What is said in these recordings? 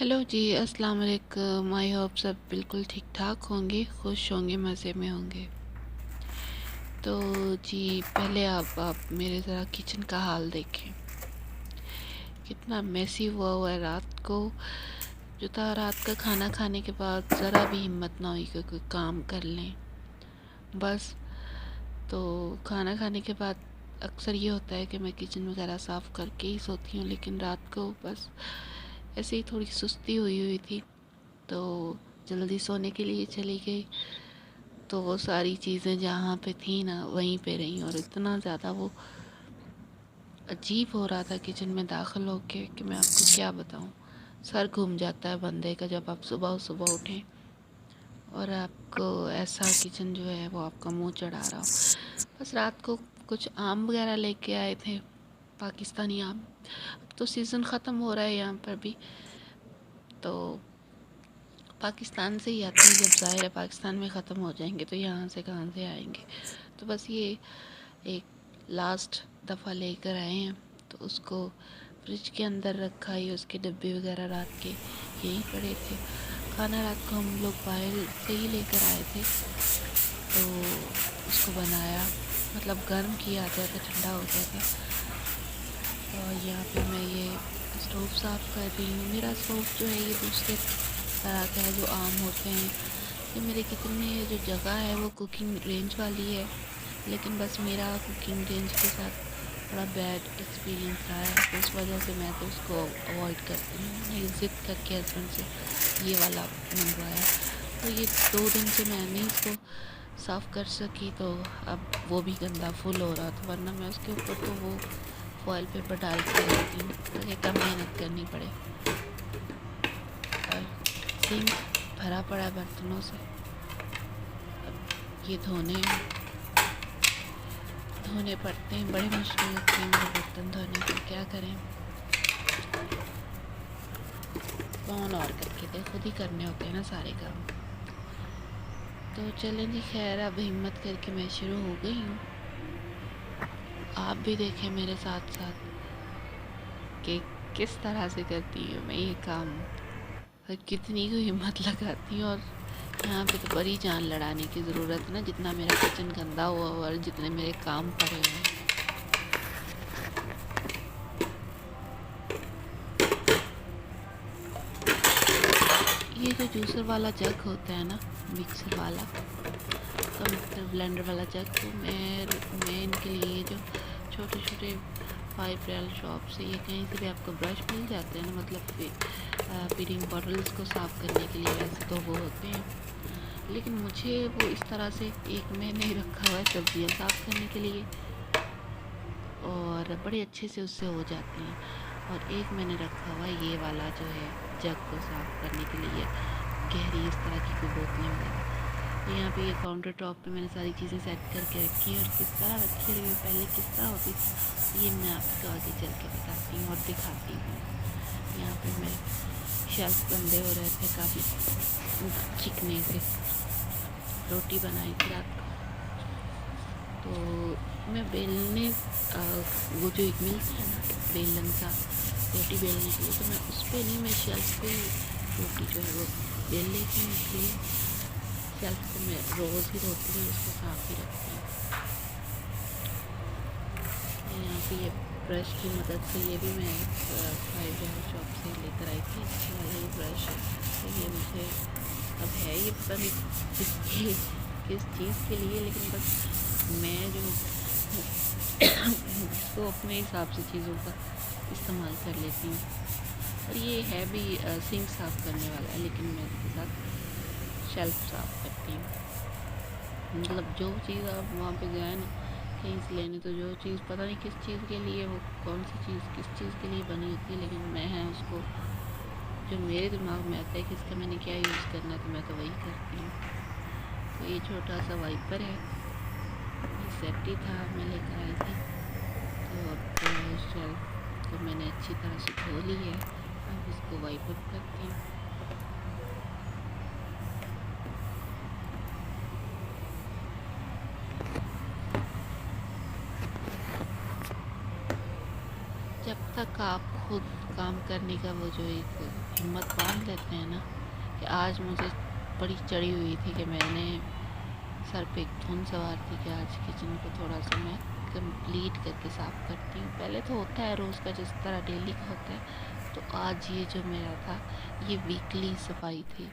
Hello जी, अस्सलाम वालेकुम। I hope सब बिल्कुल ठीक ठाक होंगे, खुश होंगे, मज़े में होंगे। तो जी, पहले आप मेरे ज़रा किचन का हाल देखें, कितना मेसी हुआ है। रात को जो था, रात का खाना खाने के बाद ज़रा भी हिम्मत ना हुई कि कोई काम कर लें। बस तो खाना खाने के बाद अक्सर ये होता है कि मैं किचन वगैरह साफ़ करके ही सोती हूँ, लेकिन रात को बस ऐसे ही थोड़ी सुस्ती हुई हुई थी, तो जल्दी सोने के लिए चली गई। तो वो सारी चीज़ें जहाँ पे थी ना, वहीं पे रहीं, और इतना ज़्यादा वो अजीब हो रहा था किचन में दाखिल होके कि मैं आपको क्या बताऊँ। सर घूम जाता है बंदे का जब आप सुबह सुबह उठें और आपको ऐसा किचन जो है वो आपका मुंह चढ़ा रहा हो। बस रात को कुछ आम वगैरह लेके आए थे, पाकिस्तानी आम। अब तो सीज़न ख़त्म हो रहा है यहाँ पर भी, तो पाकिस्तान से ही आते हैं। जब ज़ाहिर है पाकिस्तान में ख़त्म हो जाएंगे तो यहाँ से कहाँ से आएंगे। तो बस ये एक लास्ट दफ़ा लेकर आए हैं, तो उसको फ्रिज के अंदर रखा ही, उसके डब्बे वगैरह रात के यहीं पड़े थे। खाना रात को हम लोग बाहर से ही लेकर आए थे, तो उसको बनाया, मतलब गर्म किया जाता, ठंडा हो गया था। और यहाँ पे मैं ये स्टोव साफ़ कर रही हूँ। मेरा स्टोव जो है ये दूसरे तरह का है, जो आम होते हैं। ये मेरे किचन में ये जो जगह है वो कुकिंग रेंज वाली है, लेकिन बस मेरा कुकिंग रेंज के साथ थोड़ा बैड एक्सपीरियंस रहा है, तो इस वजह से मैं तो उसको अवॉइड करती हूँ। मैं ज़िद करके हस्बैंड से ये वाला मंगवाया, तो ये 2 दिन से मैं नहीं इसको साफ़ कर सकी, तो अब वो भी गंदा फुल हो रहा था। वरना मैं उसके ऊपर तो वो फॉयल पेपर डाल के रखती हूँ ताकि कम मेहनत करनी पड़े। और सिंक भरा पड़ा है बर्तनों से। अब ये धोने पड़ते हैं, बड़े मुश्किल लगते हैं मुझे बर्तन धोने को। क्या करें, कौन और करके दे, खुद ही करने होते हैं ना सारे काम। तो चलें जी, खैर अब हिम्मत करके मैं शुरू हो गई हूँ। आप भी देखें मेरे साथ साथ कि किस तरह से करती हूँ मैं ये काम, और कितनी को हिम्मत लगाती हूँ। और यहाँ पे तो बड़ी जान लड़ाने की ज़रूरत है ना, जितना मेरा किचन गंदा हुआ और जितने मेरे काम पड़े हुए हैं। ये जो जूसर वाला जग होता है ना, मिक्सर वाला, तो मिक्सर ब्लेंडर वाला जग, तो मैं इनके लिए जो छोटे छोटे 5 रियल शॉप से, ये कहीं से भी आपको ब्रश मिल जाते हैं ना, मतलब फीडिंग बॉटल्स को साफ़ करने के लिए। वैसे तो वो होते हैं, लेकिन मुझे वो इस तरह से एक मैंने रखा हुआ है सब्जियाँ साफ़ करने के लिए, और बड़े अच्छे से उससे हो जाती हैं। और एक मैंने रखा हुआ है ये वाला जो है जग को साफ़ करने के लिए, गहरी इस तरह की कोई बोतलें वगैरह। तो यहाँ पे ये काउंटर टॉप पे मैंने सारी चीज़ें सेट करके रखी हैं, और किस तरह रखी हुई पहले किस तरह होती थी ये मैं आपको आगे चल के बताती हूँ और दिखाती हूँ। यहाँ पे मैं शेल्फ गंदे हो रहे थे काफ़ी, चिकने से रोटी बनाई थी रात को, तो मैं बेलने वो जो एक मिलता है ना बेलन सा रोटी बेलने के लिए, तो मैं उस पर नहीं, मैं शेल्फ पे रोटी जो है वो बेल लेती हूँ। इसलिए शेल्फ को मैं रोज़ ही धोती हूँ, उसको साफ़ ही रखती हूँ। यहाँ पे ये ब्रश की मदद से, ये भी मैं 5 रियल शॉप से लेकर आई थी, अच्छी वाला ये ब्रश है। तो ये मुझे अब है, ये पता नहीं किस चीज़ के लिए, लेकिन बस मैं जो इसको अपने हिसाब से चीज़ों का इस्तेमाल कर लेती हूँ। और ये है भी सिंक साफ़ करने वाला है, लेकिन मैं इसके साथ शेल्फ साफ़ करती हूँ। मतलब जो चीज़ आप वहाँ पे गए ना कहीं से लेने, तो जो चीज़ पता नहीं किस चीज़ के लिए, वो कौन सी चीज़ किस चीज़ के लिए बनी होती है, लेकिन मैं है उसको, जो मेरे दिमाग में आता है कि इसका मैंने क्या यूज़ करना है, तो मैं तो वही करती हूँ। तो ये छोटा सा वाइपर है, ये सेफ्टी था, मैं लेकर आई थी। तो अब शेल्फ को मैंने अच्छी तरह से धो ली है, अब इसको वाइप अप करती हूँ। जब तक आप खुद काम करने का वो जो एक हिम्मत बांध लेते हैं ना, कि आज मुझे बड़ी चढ़ी हुई थी कि मैंने सर पे एक धुन सवार थी कि आज किचन को थोड़ा सा मैं कंप्लीट करके साफ़ करती हूँ। पहले तो होता है रोज़ का जिस तरह डेली का होता है, तो आज ये जो मेरा था ये वीकली सफाई थी।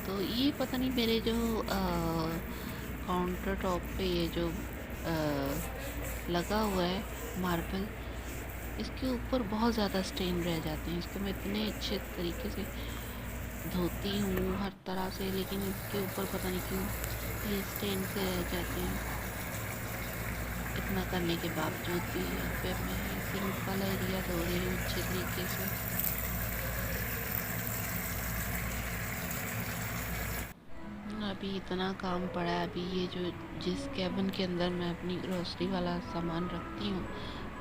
तो ये पता नहीं मेरे जो काउंटर टॉप पे ये जो लगा हुआ है मार्बल, इसके ऊपर बहुत ज़्यादा स्टेन रह जाते हैं। इसको मैं इतने अच्छे तरीके से धोती हूँ हर तरह से, लेकिन इसके ऊपर पता नहीं क्यों ये स्टेन से रह जाते हैं। इतना करने के बावजूद भी यहाँ पे मैं सिंक वाला एरिया धो रही हूँ अच्छे तरीके से। अभी इतना काम पड़ा है। अभी ये जो जिस कैबिन के अंदर मैं अपनी ग्रोसरी वाला सामान रखती हूँ,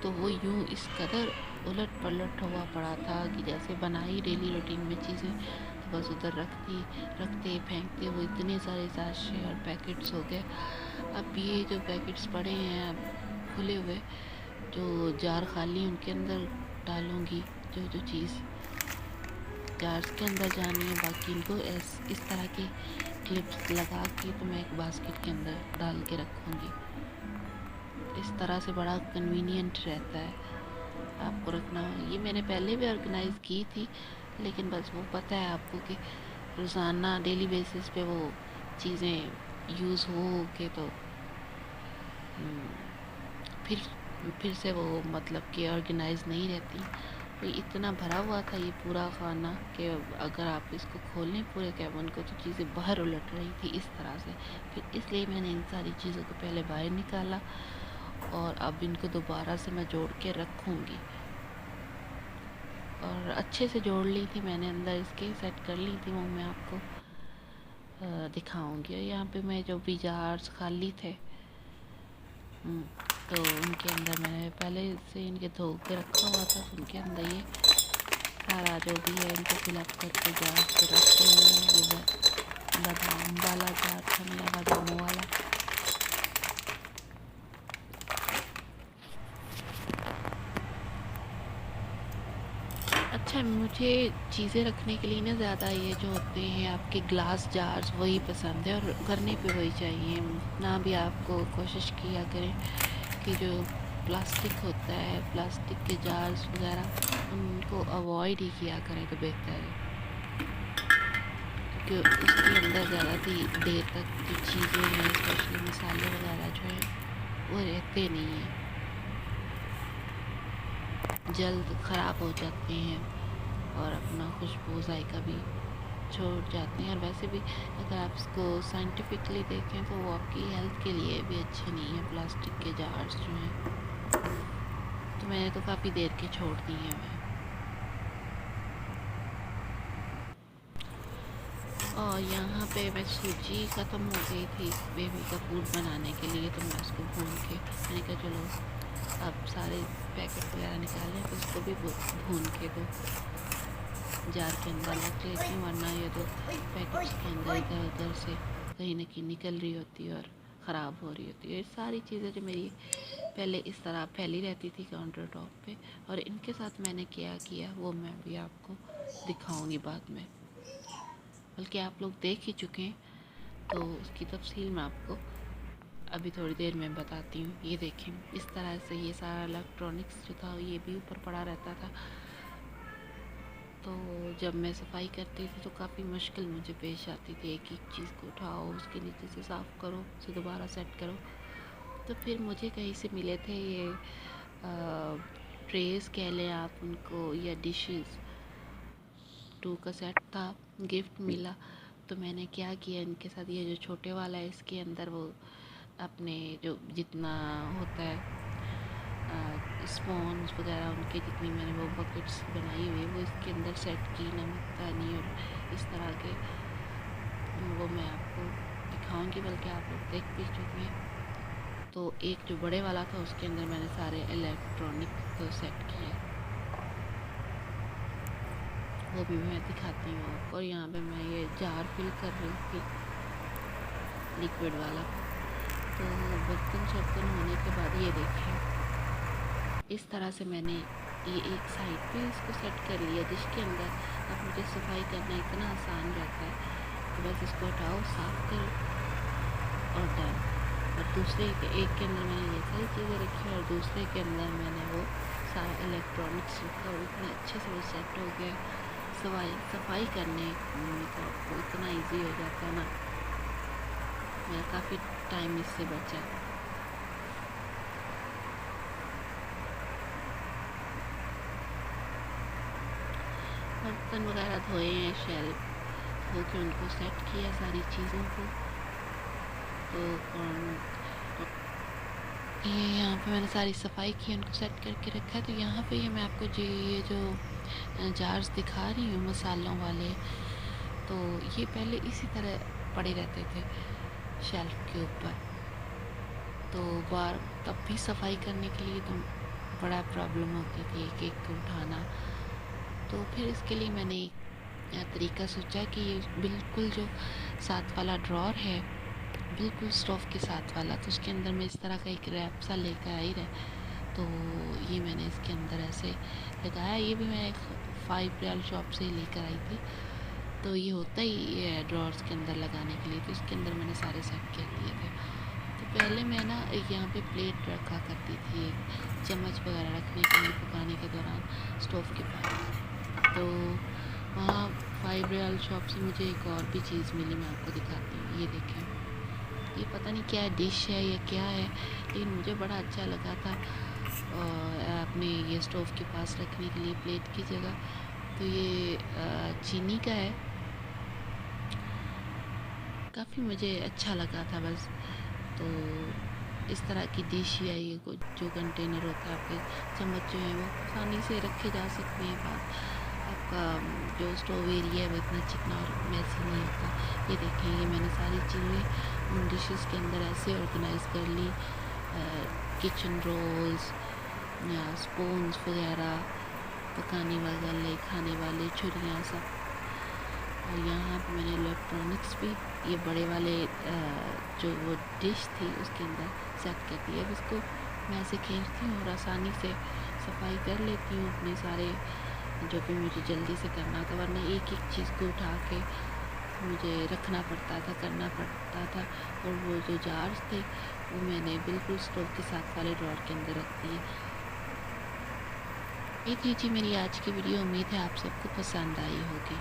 तो वो यूँ इस कदर उलट पलट हुआ पड़ा था कि जैसे बनाई डेली रूटीन में चीज़ें तो बस उधर रखते फेंकते वो इतने सारे साशे और पैकेट्स हो गए। अब ये जो पैकेट्स पड़े हैं अब खुले हुए, जो जार खाली उनके अंदर डालूँगी जो जो चीज़ जार्स के अंदर जानी है, बाकी इनको इस तरह के क्लिप्स लगा के तो मैं एक बास्केट के अंदर डाल के रखूँगी। इस तरह से बड़ा कन्वीनियंट रहता है आपको रखना। ये मैंने पहले भी ऑर्गेनाइज़ की थी, लेकिन बस वो पता है आपको कि रोज़ाना डेली बेसिस पे वो चीज़ें यूज़ हो के तो फिर से वो मतलब कि ऑर्गेनाइज़ नहीं रहती। तो इतना भरा हुआ था ये पूरा खाना कि अगर आप इसको खोलें पूरे कैबिन को तो चीज़ें बाहर उलट रही थी इस तरह से। फिर इसलिए मैंने इन सारी चीज़ों को पहले बाहर निकाला और अब इनको दोबारा से मैं जोड़ के रखूँगी। और अच्छे से जोड़ ली थी मैंने, अंदर इसके सेट कर ली थी, वो मैं आपको दिखाऊँगी। और यहाँ पे मैं जो भी जार्स खाली थे तो उनके अंदर मैंने पहले से इनके धो के रखा हुआ था, तो उनके अंदर ये सारा जो भी है इनको फिलअप करके जार्स पे रख रही हूँ। बादाम वाला जार था मेरा, बादामों वाला। अच्छा, मुझे चीज़ें रखने के लिए ना ज़्यादा ये जो होते हैं आपके ग्लास जार्स वही पसंद है, और करने पे वही चाहिए। ना भी आपको कोशिश किया करें कि जो प्लास्टिक होता है, प्लास्टिक के जार्स वगैरह उनको अवॉइड ही किया करें तो बेहतर है, क्योंकि उसके अंदर ज़्यादा देर तक जो चीज़ें हैं स्पेशली मसाले वगैरह जो हैं वो रहते नहीं हैं, जल्द ख़राब हो जाते हैं और अपना खुशबू जायका भी छोड़ जाते हैं। और वैसे भी अगर आप इसको साइंटिफिकली देखें तो वो आपकी हेल्थ के लिए भी अच्छे नहीं है प्लास्टिक के जार्स जो हैं। तो मैंने तो काफ़ी देर के छोड़ दिए हैं। और यहाँ पे मैं सूजी ख़त्म हो गई थी बेबी का फूड बनाने के लिए, तो मैं उसको भून के मैंने कहा चलो अब सारे पैकेट वगैरह निकालें तो उसको भी भून के दो जार के अंदर रख लेती हूँ, वरना ये तो पैकेट्स के अंदर इधर उधर से कहीं न कहीं निकल रही होती है और ख़राब हो रही होती है। ये सारी चीज़ें जो मेरी पहले इस तरह फैली रहती थी काउंटर टॉप पे, और इनके साथ मैंने क्या किया वो मैं भी आपको दिखाऊंगी बाद में, बल्कि आप लोग देख ही चुके हैं, तो उसकी तफसील मैं आपको अभी थोड़ी देर में बताती हूँ। ये देखें, इस तरह से ये सारा इलेक्ट्रॉनिक्स जो था ये भी ऊपर पड़ा रहता था। तो जब मैं सफाई करती थी तो काफ़ी मुश्किल मुझे पेश आती थी, एक एक चीज़ को उठाओ, उसके नीचे से साफ़ करो, उसे दोबारा सेट करो। तो फिर मुझे कहीं से मिले थे ये ट्रेस कह लें आप उनको, या डिशेस 2 का सेट था, गिफ्ट मिला। तो मैंने क्या किया, इनके साथ ये जो छोटे वाला है इसके अंदर वो अपने जो जितना होता है स्पॉन्ज वगैरह उनके जितनी मैंने वो बकेट्स बनाई हुई वो इसके अंदर सेट की, नमक पानी और इस तरह के, वो मैं आपको दिखाऊंगी, बल्कि आप लोग देख भी चुके हैं। तो एक जो बड़े वाला था उसके अंदर मैंने सारे इलेक्ट्रॉनिक को सेट किया, वो भी मैं दिखाती हूँ आपको। और यहाँ पे मैं ये जार फिल कर रही थी लिक्विड वाला। तो बर्तन शर्तन होने के बाद ये देखिए इस तरह से मैंने ये एक साइड पे इसको सेट कर लिया, जिसके अंदर अब मुझे सफाई करना इतना आसान रहता है कि बस इसको हटाओ, साफ करो और डन। और दूसरे एक के अंदर मैंने ये सारी चीज़ें रखी और दूसरे के अंदर मैंने वो सारा इलेक्ट्रॉनिक्स रखा और इतना अच्छे से वो सेट हो गया। सफाई करने का वो इतना इजी हो जाता है ना, मेरा काफ़ी टाइम इससे बचा। बर्तन वगैरह धोए हैं, शेल्फ धो के उनको सेट किया सारी चीज़ों को। तो ये यहाँ पे मैंने सारी सफाई की, उनको सेट करके रखा है। तो यहाँ पे ये मैं आपको ये जो जार्स दिखा रही हूँ मसालों वाले, तो ये पहले इसी तरह पड़े रहते थे शेल्फ के ऊपर। तो बार तब भी सफाई करने के लिए तो बड़ा प्रॉब्लम होती थी एक एक को उठाना। तो फिर इसके लिए मैंने एक तरीका सोचा कि ये बिल्कुल जो साथ वाला ड्रॉर है, बिल्कुल स्टोव के साथ वाला, तो उसके अंदर मैं इस तरह का एक रैप सा लेकर आई रहा। तो ये मैंने इसके अंदर ऐसे लगाया। ये भी मैं एक 5 रियाल शॉप से ही लेकर आई थी। तो ये होता ही है ड्रॉर्स के अंदर लगाने के लिए, तो इसके अंदर मैंने सारे सेट कर दिए थे। तो पहले मैं ना यहाँ पे प्लेट रखा करती थी, एक चम्मच वगैरह रखने के लिए पकाने के दौरान स्टोव के पास। तो वहाँ 5 रियाल शॉप से मुझे एक और भी चीज़ मिली, मैं आपको दिखाती हूँ। ये देखें, ये पता नहीं क्या डिश है या क्या है, लेकिन मुझे बड़ा अच्छा लगा था अपने ये स्टोव के पास रखने के लिए प्लेट की जगह। तो ये चीनी का है, काफ़ी मुझे अच्छा लगा था बस। तो इस तरह की डिश या ये जो कंटेनर होता है, आपके चम्मच जो है वो आसानी से रखे जा सकते हैं पास। आपका जो स्टोव एरिया है वो इतना चिकना और मैसी नहीं होता। ये देखें, ये मैंने सारी चीज़ें उन डिशेस के अंदर ऐसे ऑर्गेनाइज कर ली, किचन रोल्स या स्पून्स वगैरह, पकाने वाले, खाने वाले, छुरियाँ सब। और यहाँ पे मैंने इलेक्ट्रॉनिक्स भी ये बड़े वाले जो वो डिश थी उसके अंदर सेट कर दिया। अब इसको मैं ऐसे खींचती हूँ और आसानी से सफाई कर लेती हूँ अपने सारे, जो भी मुझे जल्दी से करना था, वरना एक एक चीज़ को उठा के मुझे रखना पड़ता था, करना पड़ता था। और वो जो जार्स थे वो मैंने बिल्कुल स्टोव के साथ वाले ड्रॉर के अंदर रख दिए। ये थी जी मेरी आज की वीडियो। उम्मीद है आप सबको पसंद आई होगी।